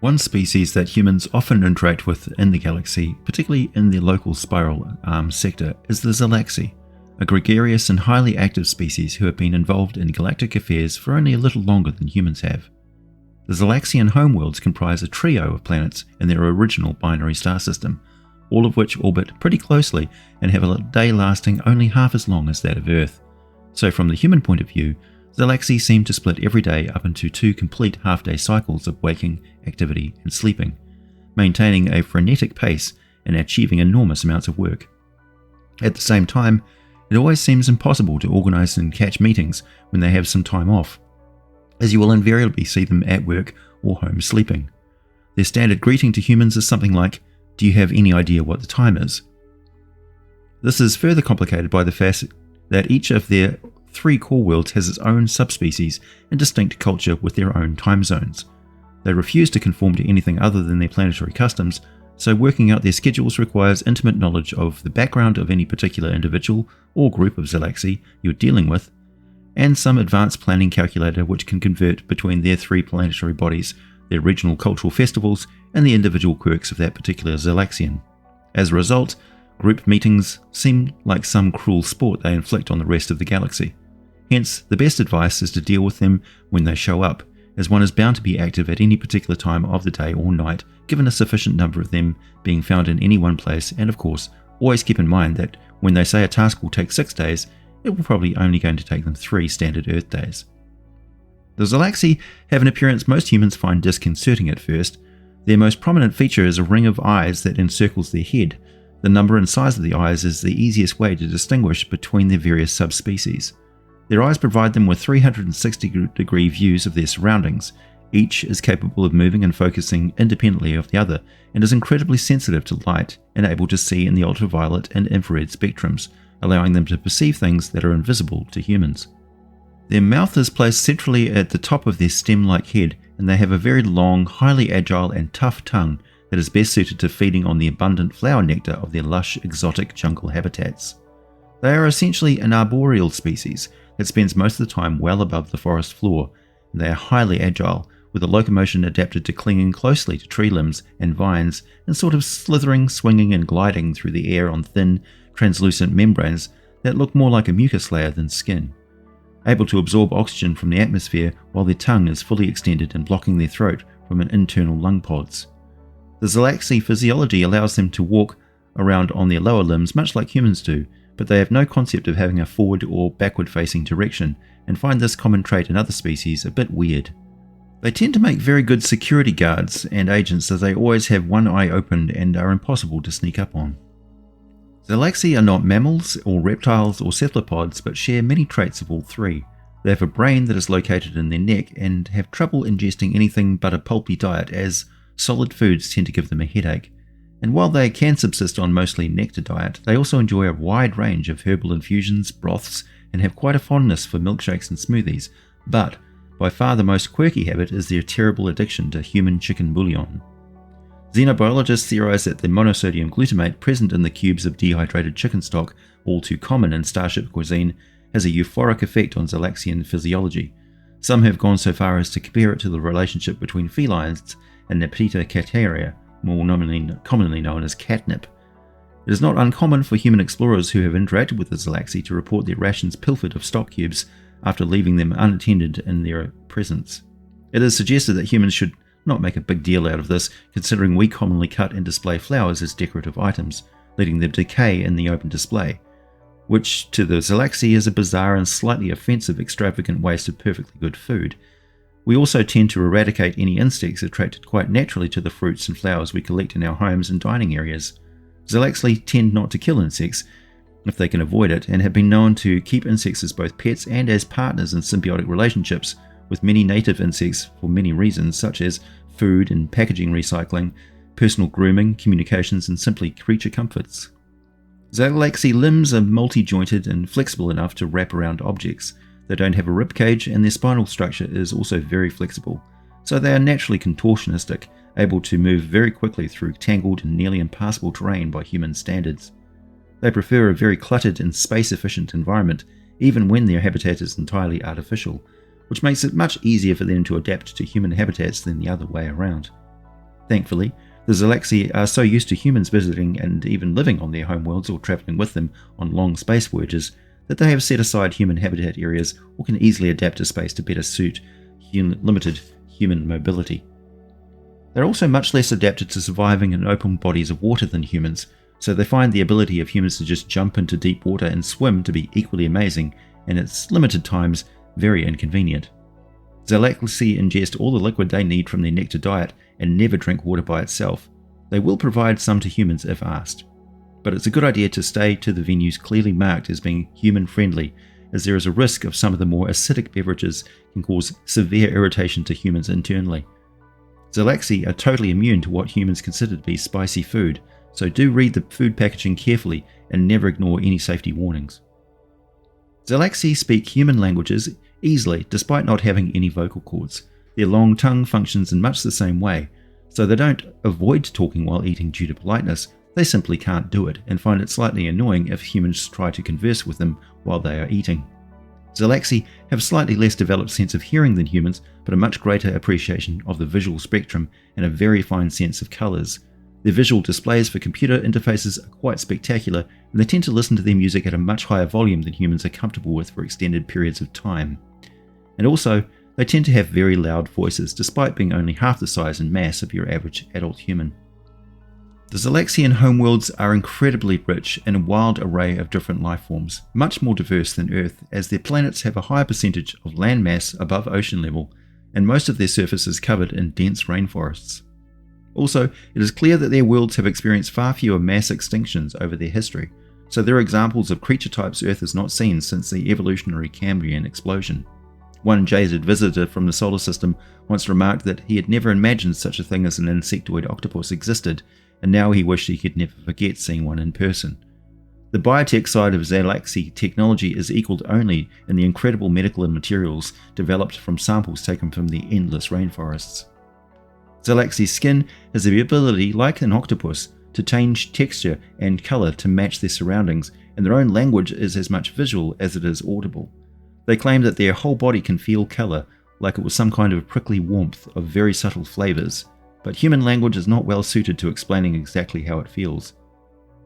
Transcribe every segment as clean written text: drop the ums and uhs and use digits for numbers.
One species that humans often interact with in the galaxy, particularly in the local spiral arm sector, is the Zelaxi, a gregarious and highly active species who have been involved in galactic affairs for only a little longer than humans have. The Zelaxian homeworlds comprise a trio of planets in their original binary star system, all of which orbit pretty closely and have a day lasting only half as long as that of Earth. So from the human point of view, Zelaxi seem to split every day up into two complete half-day cycles of waking, activity and sleeping, maintaining a frenetic pace and achieving enormous amounts of work. At the same time, it always seems impossible to organise and catch meetings when they have some time off, as you will invariably see them at work or home sleeping. Their standard greeting to humans is something like, "Do you have any idea what the time is?" This is further complicated by the fact that each of their three core worlds has its own subspecies and distinct culture with their own time zones. They refuse to conform to anything other than their planetary customs, so working out their schedules requires intimate knowledge of the background of any particular individual or group of Zelaxi you're dealing with, and some advanced planning calculator which can convert between their three planetary bodies, their regional cultural festivals, and the individual quirks of that particular Zelaxian. As a result, group meetings seem like some cruel sport they inflict on the rest of the galaxy. Hence, the best advice is to deal with them when they show up, as one is bound to be active at any particular time of the day or night, given a sufficient number of them being found in any one place, and of course, always keep in mind that when they say a task will take 6 days, it will probably only going to take them 3 standard Earth days. The Zelaxi have an appearance most humans find disconcerting at first. Their most prominent feature is a ring of eyes that encircles their head. The number and size of the eyes is the easiest way to distinguish between their various subspecies. Their eyes provide them with 360-degree views of their surroundings. Each is capable of moving and focusing independently of the other, and is incredibly sensitive to light and able to see in the ultraviolet and infrared spectrums, allowing them to perceive things that are invisible to humans. Their mouth is placed centrally at the top of their stem-like head, and they have a very long, highly agile and tough tongue that is best suited to feeding on the abundant flower nectar of their lush, exotic jungle habitats. They are essentially an arboreal species that spends most of the time well above the forest floor, and they are highly agile, with a locomotion adapted to clinging closely to tree limbs and vines and sort of slithering, swinging and gliding through the air on thin, translucent membranes that look more like a mucus layer than skin. Able to absorb oxygen from the atmosphere while their tongue is fully extended and blocking their throat from an internal lung pods. The Zelaxi physiology allows them to walk around on their lower limbs much like humans do, but they have no concept of having a forward or backward facing direction and find this common trait in other species a bit weird. They tend to make very good security guards and agents, as they always have one eye open and are impossible to sneak up on. Zelaxi are not mammals or reptiles or cephalopods, but share many traits of all three. They have a brain that is located in their neck and have trouble ingesting anything but a pulpy diet, as solid foods tend to give them a headache. And while they can subsist on mostly nectar diet, they also enjoy a wide range of herbal infusions, broths, and have quite a fondness for milkshakes and smoothies. But by far the most quirky habit is their terrible addiction to human chicken bouillon. Xenobiologists theorize that the monosodium glutamate present in the cubes of dehydrated chicken stock, all too common in starship cuisine, has a euphoric effect on Zelaxian physiology. Some have gone so far as to compare it to the relationship between felines and Nepeta cataria, more commonly known as catnip. It is not uncommon for human explorers who have interacted with the Zelaxi to report their rations pilfered of stock cubes after leaving them unattended in their presence. It is suggested that humans should not make a big deal out of this, considering we commonly cut and display flowers as decorative items, letting them decay in the open display, which to the Zelaxi is a bizarre and slightly offensive extravagant waste of perfectly good food. We also tend to eradicate any insects attracted quite naturally to the fruits and flowers we collect in our homes and dining areas. Zelaxi tend not to kill insects if they can avoid it, and have been known to keep insects as both pets and as partners in symbiotic relationships with many native insects for many reasons, such as food and packaging recycling, personal grooming, communications, and simply creature comforts. Zelaxi limbs are multi-jointed and flexible enough to wrap around objects. They don't have a ribcage, and their spinal structure is also very flexible, so they are naturally contortionistic, able to move very quickly through tangled and nearly impassable terrain by human standards. They prefer a very cluttered and space-efficient environment, even when their habitat is entirely artificial, which makes it much easier for them to adapt to human habitats than the other way around. Thankfully, the Zelaxi are so used to humans visiting and even living on their homeworlds or travelling with them on long space voyages that they have set aside human habitat areas or can easily adapt a space to better suit limited human mobility. They're also much less adapted to surviving in open bodies of water than humans, so they find the ability of humans to just jump into deep water and swim to be equally amazing, and at limited times very inconvenient. Xalaxi ingest all the liquid they need from their nectar diet and never drink water by itself. They will provide some to humans if asked, but it's a good idea to stay to the venues clearly marked as being human friendly, as there is a risk of some of the more acidic beverages can cause severe irritation to humans internally. Zelaxi are totally immune to what humans consider to be spicy food, so do read the food packaging carefully and never ignore any safety warnings. Zelaxi speak human languages easily despite not having any vocal cords. Their long tongue functions in much the same way, so they don't avoid talking while eating due to politeness, they simply can't do it and find it slightly annoying if humans try to converse with them while they are eating. Zelaxi have a slightly less developed sense of hearing than humans, but a much greater appreciation of the visual spectrum and a very fine sense of colours. Their visual displays for computer interfaces are quite spectacular, and they tend to listen to their music at a much higher volume than humans are comfortable with for extended periods of time. And also, they tend to have very loud voices, despite being only half the size and mass of your average adult human. The Zelaxian homeworlds are incredibly rich in a wild array of different life forms, much more diverse than Earth, as their planets have a higher percentage of land mass above ocean level, and most of their surface is covered in dense rainforests. Also, it is clear that their worlds have experienced far fewer mass extinctions over their history, so there are examples of creature types Earth has not seen since the evolutionary Cambrian explosion. One jaded visitor from the solar system once remarked that he had never imagined such a thing as an insectoid octopus existed, and now he wished he could never forget seeing one in person. The biotech side of Zelaxi technology is equaled only in the incredible medical and materials developed from samples taken from the endless rainforests. Zelaxi's skin has the ability, like an octopus, to change texture and colour to match their surroundings, and their own language is as much visual as it is audible. They claim that their whole body can feel colour, like it was some kind of prickly warmth of very subtle flavours, but human language is not well suited to explaining exactly how it feels.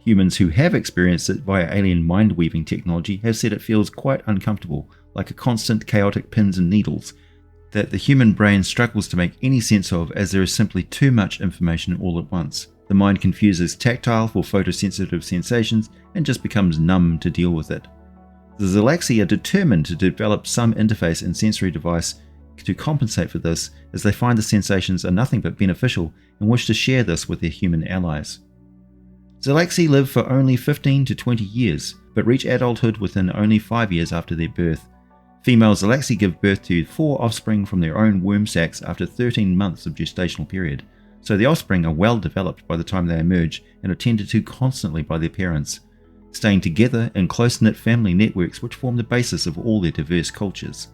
Humans who have experienced it via alien mind-weaving technology have said it feels quite uncomfortable, like a constant chaotic pins and needles, that the human brain struggles to make any sense of as there is simply too much information all at once. The mind confuses tactile for photosensitive sensations and just becomes numb to deal with it. The Zelaxi are determined to develop some interface and sensory device to compensate for this, as they find the sensations are nothing but beneficial and wish to share this with their human allies. Zelaxi live for only 15 to 20 years, but reach adulthood within only 5 years after their birth. Female Zelaxi give birth to 4 offspring from their own worm sacs after 13 months of gestational period, so the offspring are well developed by the time they emerge and are tended to constantly by their parents, staying together in close-knit family networks which form the basis of all their diverse cultures.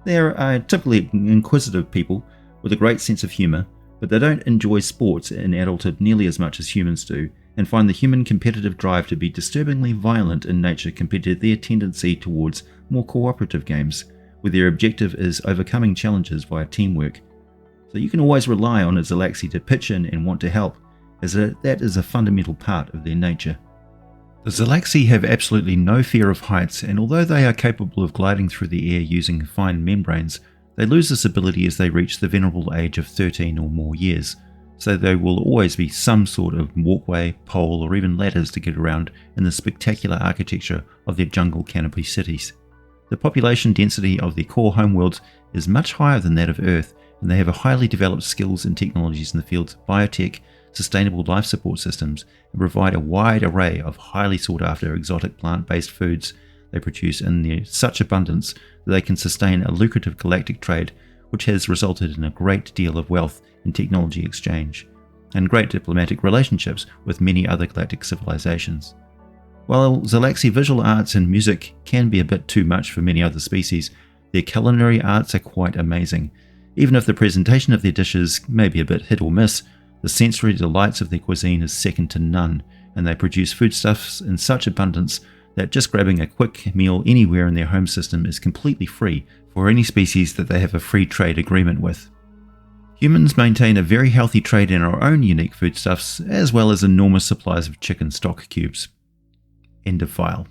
They are typically inquisitive people with a great sense of humour, but they don't enjoy sports in adulthood nearly as much as humans do, and find the human competitive drive to be disturbingly violent in nature compared to their tendency towards more cooperative games, where their objective is overcoming challenges via teamwork. So you can always rely on a Zelaxi to pitch in and want to help, as that is a fundamental part of their nature. The Zelaxi have absolutely no fear of heights, and although they are capable of gliding through the air using fine membranes, they lose this ability as they reach the venerable age of 13 or more years, so there will always be some sort of walkway, pole, or even ladders to get around in the spectacular architecture of their jungle canopy cities. The population density of their core homeworlds is much higher than that of Earth, and they have a highly developed skills and technologies in the fields of biotech, sustainable life support systems, and provide a wide array of highly sought-after exotic plant-based foods they produce in such abundance that they can sustain a lucrative galactic trade, which has resulted in a great deal of wealth and technology exchange, and great diplomatic relationships with many other galactic civilizations. While Zelaxi visual arts and music can be a bit too much for many other species, their culinary arts are quite amazing. Even if the presentation of their dishes may be a bit hit or miss, the sensory delights of their cuisine is second to none, and they produce foodstuffs in such abundance that just grabbing a quick meal anywhere in their home system is completely free for any species that they have a free trade agreement with. Humans maintain a very healthy trade in our own unique foodstuffs, as well as enormous supplies of chicken stock cubes. End of file.